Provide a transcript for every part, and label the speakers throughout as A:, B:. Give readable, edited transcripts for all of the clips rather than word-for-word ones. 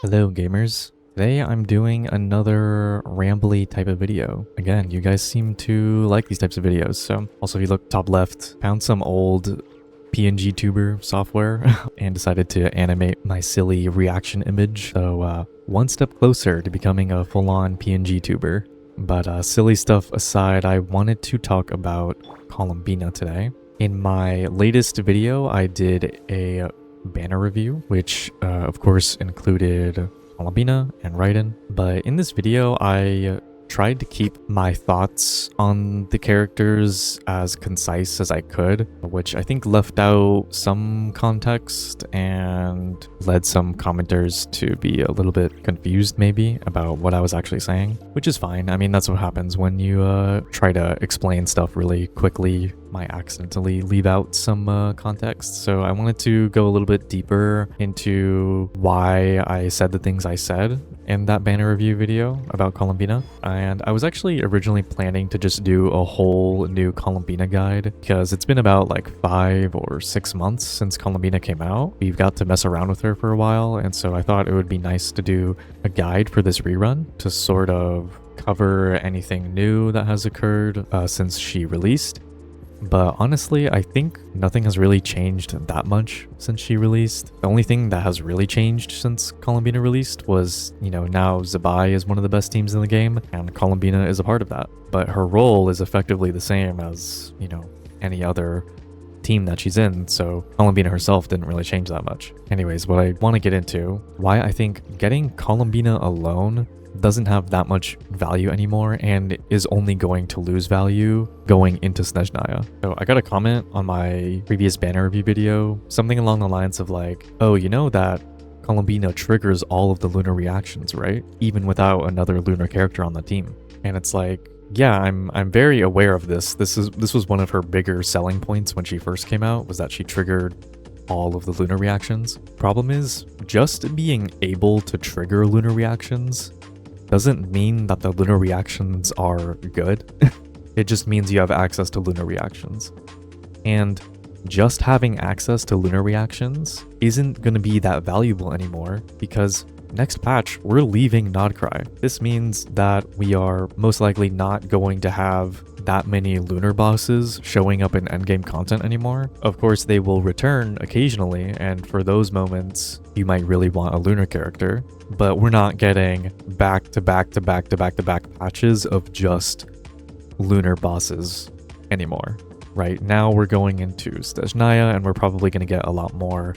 A: Hello gamers. Today I'm doing another rambly type of video. Again, you guys seem to like these types of videos, so also if you look top left, found some old PNG tuber software and decided to animate my silly reaction image. So one step closer to becoming a full-on PNG tuber. But silly stuff aside, I wanted to talk about Columbina today. In my latest video, I did a banner review, which of course included columbina and Raiden. But in this video, I tried to keep my thoughts on the characters as concise as I could, which I think left out some context and led some commenters to be a little bit confused maybe about what I was actually saying, which is fine. I mean, that's what happens when you try to explain stuff really quickly. Might accidentally leave out some context. So I wanted to go a little bit deeper into why I said the things I said in that banner review video about Columbina. And I was actually originally planning to just do a whole new Columbina guide because it's been about like 5 or 6 months since Columbina came out. We've got to mess around with her for a while, and so I thought it would be nice to do a guide for this rerun to sort of cover anything new that has occurred since she released. But honestly, I think nothing has really changed that much since she released. The only thing that has really changed since Columbina released was, now Zabai is one of the best teams in the game, and Columbina is a part of that. But her role is effectively the same as, any other team that she's in, so Columbina herself didn't really change that much. Anyways, what I want to get into, why I think getting Columbina alone doesn't have that much value anymore and is only going to lose value going into Snezhnaya. So I got a comment on my previous banner review video, something along the lines of like, oh, you know that Columbina triggers all of the Lunar reactions, right? Even without another Lunar character on the team. And it's like, yeah, I'm very aware of this. This was one of her bigger selling points when she first came out, was that she triggered all of the Lunar reactions. Problem is, just being able to trigger Lunar reactions doesn't mean that the Lunar reactions are good. It just means you have access to Lunar reactions. And just having access to Lunar reactions isn't going to be that valuable anymore because next patch, we're leaving Nodcry. This means that we are most likely not going to have that many Lunar bosses showing up in endgame content anymore. Of course, they will return occasionally, and for those moments, you might really want a Lunar character, but we're not getting back-to-back patches of just Lunar bosses anymore. Right now, we're going into Snezhnaya, and we're probably going to get a lot more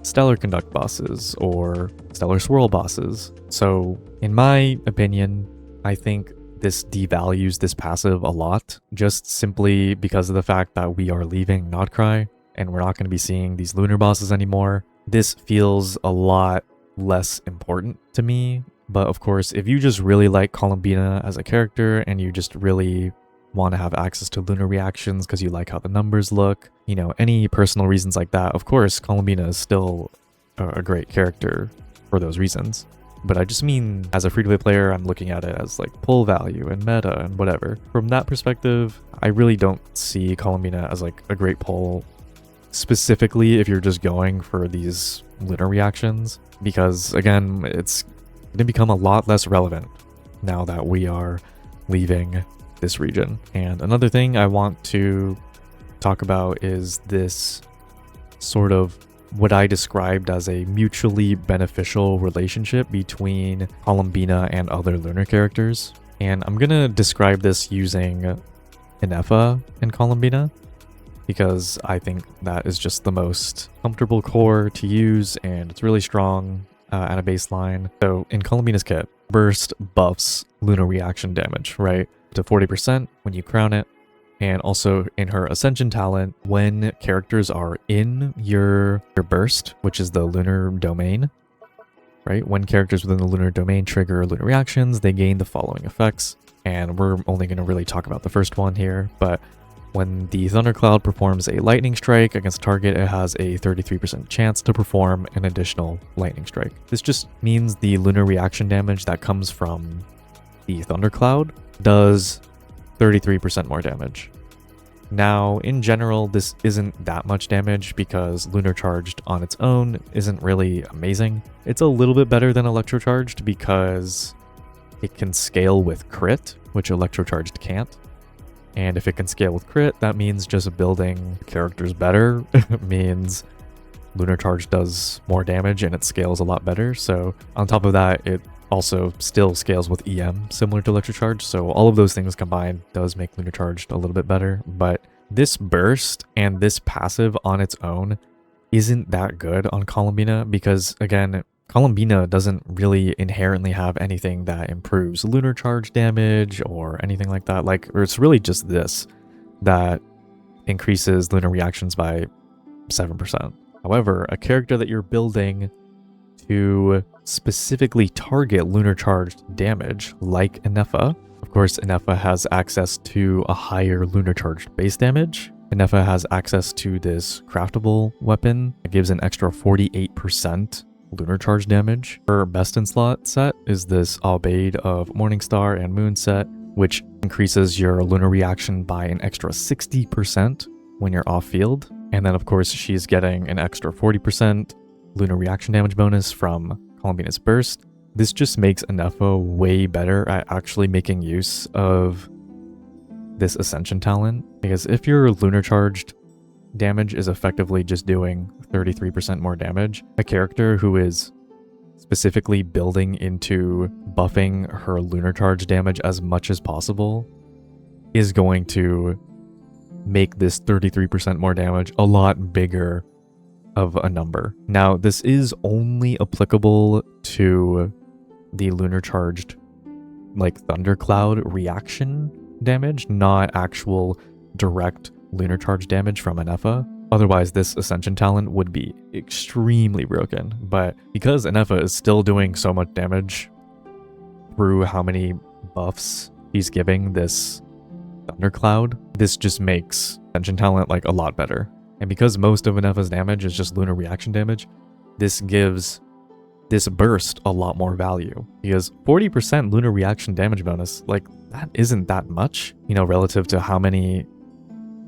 A: Stellar Conduct bosses or Stellar Swirl bosses. So, in my opinion, I think this devalues this passive a lot, just simply because of the fact that we are leaving Nodcry and we're not going to be seeing these Lunar bosses anymore. This feels a lot less important to me, but of course, if you just really like Columbina as a character and you just really want to have access to Lunar reactions because you like how the numbers look, any personal reasons like that, of course, Columbina is still a great character for those reasons. But I just mean, as a free-to-play player, I'm looking at it as like pull value and meta and whatever. From that perspective, I really don't see Columbina as like a great pull, specifically if you're just going for these Lunar reactions, because again, it's going to become a lot less relevant now that we are leaving this region. And another thing I want to talk about is this sort of what I described as a mutually beneficial relationship between Columbina and other Lunar characters. And I'm gonna describe this using Inefa and Columbina because I think that is just the most comfortable core to use and it's really strong at a baseline. So in Columbina's kit, burst buffs Lunar reaction damage, right, to 40% when you crown it. And also in her Ascension talent, when characters are in your burst, which is the Lunar domain, right? When characters within the Lunar domain trigger Lunar reactions, they gain the following effects. And we're only going to really talk about the first one here, but when the Thundercloud performs a lightning strike against a target, it has a 33% chance to perform an additional lightning strike. This just means the Lunar reaction damage that comes from the Thundercloud does 33% more damage. Now, in general, this isn't that much damage because Lunar Charged on its own isn't really amazing. It's a little bit better than Electro Charged because it can scale with crit, which Electro Charged can't. And if it can scale with crit, that means just building characters better means Lunar Charge does more damage and it scales a lot better. So on top of that, it also still scales with EM, similar to Electro Charge. So all of those things combined does make Lunar Charged a little bit better. But this burst and this passive on its own isn't that good on Columbina because, again, Columbina doesn't really inherently have anything that improves Lunar Charge damage or anything like that. Or it's really just this that increases Lunar reactions by 7%. However, a character that you're building to specifically target Lunar Charged damage, like Inefa. Of course, Inefa has access to a higher Lunar Charged base damage. Inefa has access to this craftable weapon that gives an extra 48% Lunar Charge damage. Her best in slot set is this Aubade of Morningstar and Moon set, which increases your Lunar reaction by an extra 60% when you're off field. And then, of course, she's getting an extra 40% Lunar reaction damage bonus from Columbina's burst. This just makes Inefa way better at actually making use of this Ascension talent, because if your Lunar Charged damage is effectively just doing 33% more damage, a character who is specifically building into buffing her Lunar Charge damage as much as possible is going to make this 33% more damage a lot bigger of a number. Now, this is only applicable to the Lunar Charged, Thundercloud reaction damage, not actual direct Lunar Charge damage from Inefa. Otherwise, this Ascension talent would be extremely broken. But because Inefa is still doing so much damage through how many buffs he's giving this Thundercloud, this just makes Ascension talent a lot better. And because most of Inefa's damage is just Lunar reaction damage, this gives this burst a lot more value. Because 40% Lunar reaction damage bonus, that isn't that much, relative to how many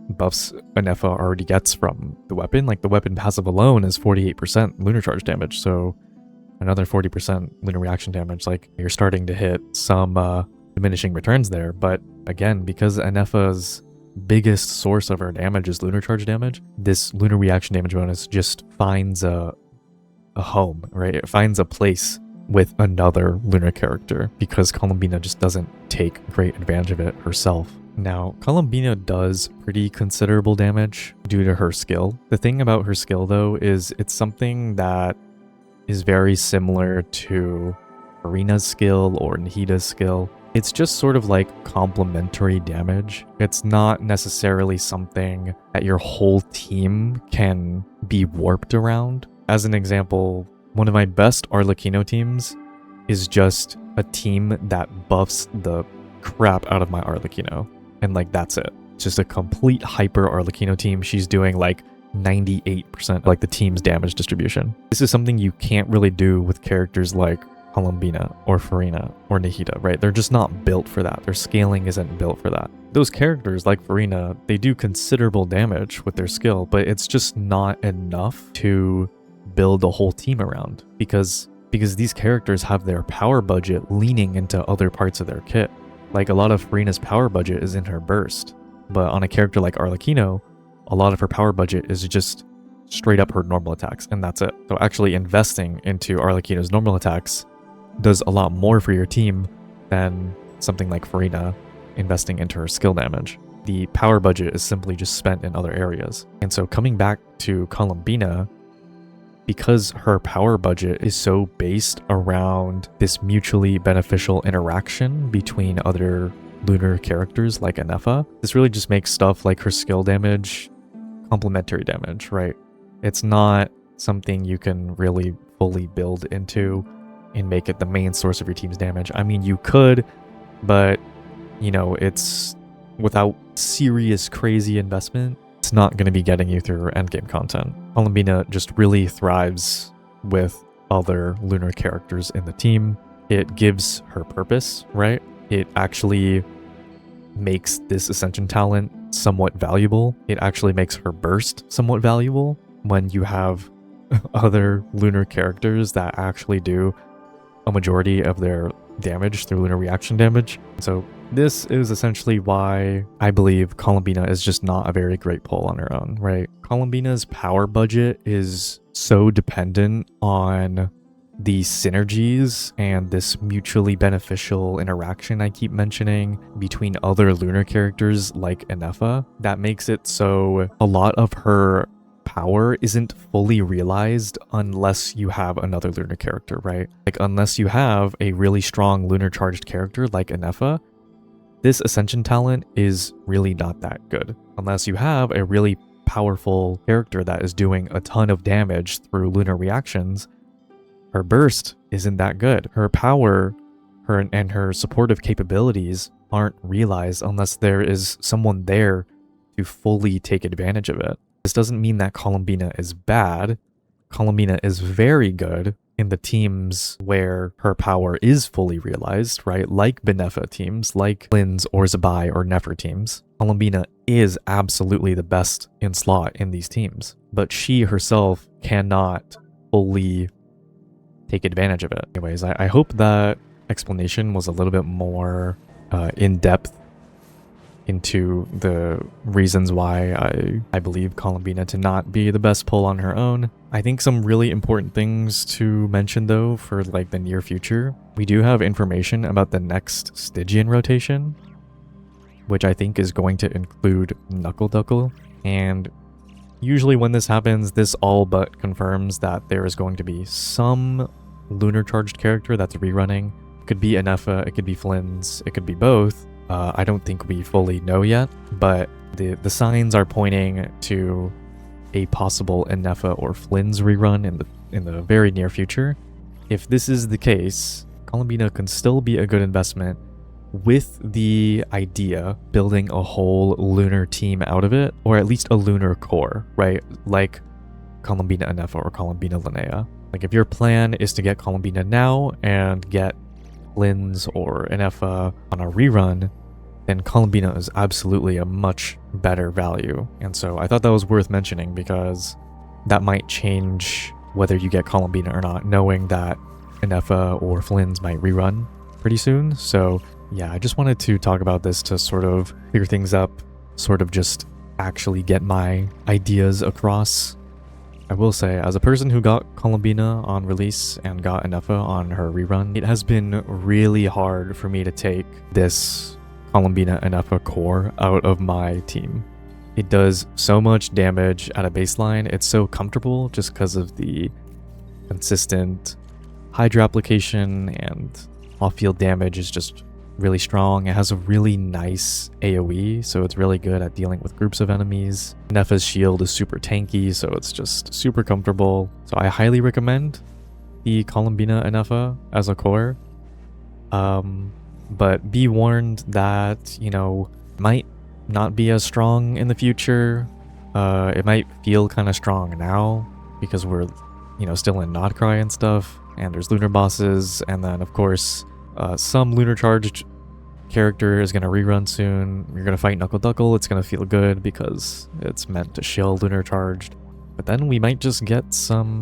A: buffs Inefa already gets from the weapon. The weapon passive alone is 48% Lunar Charge damage, so another 40% Lunar reaction damage, you're starting to hit some diminishing returns there. But again, because Inefa's biggest source of her damage is Lunar Charge damage, this Lunar reaction damage bonus just finds a home, right? It finds a place with another Lunar character because Columbina just doesn't take great advantage of it herself. Now, Columbina does pretty considerable damage due to her skill. The thing about her skill, though, is it's something that is very similar to Farina's skill or Nahida's skill. It's just sort of complementary damage. It's not necessarily something that your whole team can be warped around. As an example, one of my best Arlecchino teams is just a team that buffs the crap out of my Arlecchino. And that's it. It's just a complete hyper Arlecchino team. She's doing 98% the team's damage distribution. This is something you can't really do with characters like Columbina or Farina or Nahida, right? They're just not built for that. Their scaling isn't built for that. Those characters like Farina, they do considerable damage with their skill, but it's just not enough to build a whole team around because these characters have their power budget leaning into other parts of their kit. A lot of Farina's power budget is in her burst, but on a character like Arlecchino, a lot of her power budget is just straight up her normal attacks, and that's it. So actually investing into Arlecchino's normal attacks does a lot more for your team than something like Farina investing into her skill damage. The power budget is simply just spent in other areas. And so coming back to Columbina, because her power budget is so based around this mutually beneficial interaction between other Lunar characters like Inefa, this really just makes stuff like her skill damage complementary damage, right? It's not something you can really fully build into and make it the main source of your team's damage. I mean, you could, but, it's without serious crazy investment, it's not going to be getting you through endgame content. Columbina just really thrives with other Lunar characters in the team. It gives her purpose, right? It actually makes this Ascension talent somewhat valuable. It actually makes her burst somewhat valuable when you have other lunar characters that actually do a majority of their damage through lunar reaction damage. So this is essentially why I believe Columbina is just not a very great pull on her own, right? Columbina's power budget is so dependent on the synergies and this mutually beneficial interaction I keep mentioning between other lunar characters like Enefa that makes it so a lot of her power isn't fully realized unless you have another lunar character, right? Like unless you have a really strong lunar charged character like Enefa, this ascension talent is really not that good. Unless you have a really powerful character that is doing a ton of damage through lunar reactions, her burst isn't that good. Her power, her supportive capabilities aren't realized unless there is someone there to fully take advantage of it. This doesn't mean that Columbina is bad. Columbina is very good in the teams where her power is fully realized, right? Like Benefa teams, like Lynn's or Zabai or Nefer teams. Columbina is absolutely the best in slot in these teams, but she herself cannot fully take advantage of it. Anyways, I hope that explanation was a little bit more in-depth into the reasons why I believe Columbina to not be the best pull on her own. I think some really important things to mention though for like the near future. We do have information about the next Stygian rotation, which I think is going to include Knuckle Duckle, and usually when this happens, this all but confirms that there is going to be some lunar charged character that's rerunning. It could be Enefa, it could be Flynn's, it could be both. I don't think we fully know yet, but the signs are pointing to a possible Enefa or Flynn's rerun in the very near future. If this is the case, Columbina can still be a good investment with the idea building a whole lunar team out of it, or at least a lunar core, right? Like Columbina Enefa or Columbina Linnea. Like if your plan is to get Columbina now and get Lynn's or Enefa on a rerun, then Columbina is absolutely a much better value. And so I thought that was worth mentioning because that might change whether you get Columbina or not, knowing that Enefa or Flynn's might rerun pretty soon. So yeah, I just wanted to talk about this to sort of clear things up, sort of just actually get my ideas across. I will say, as a person who got Columbina on release and got Enefa on her rerun, it has been really hard for me to take this Columbina Enefa core out of my team. It does so much damage at a baseline. It's so comfortable just because of the consistent Hydra application, and off-field damage is just really strong. It has a really nice AoE, so it's really good at dealing with groups of enemies. Enefa's shield is super tanky, so it's just super comfortable. So I highly recommend the Columbina Enefa as a core. But be warned that, you know, might not be as strong in the future. It might feel kind of strong now because we're, you know, still in Nodcry and stuff, and there's lunar bosses, and then of course some lunar charged character is going to rerun soon. You're going to fight Knuckle Duckle. It's going to feel good because it's meant to shield lunar charged. But then we might just get some,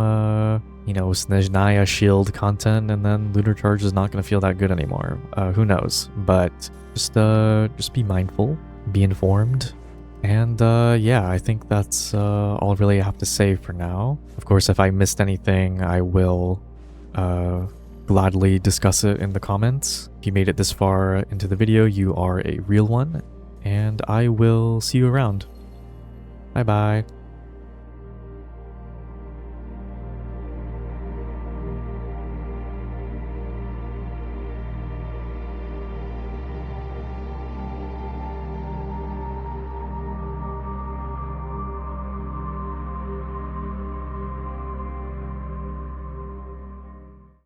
A: you know, Snezhnaya shield content, and then lunar charge is not going to feel that good anymore. Who knows? But just be mindful, be informed, and yeah, I think that's all really I have to say for now. Of course, if I missed anything, I will gladly discuss it in the comments. If you made it this far into the video, you are a real one, and I will see you around. Bye bye.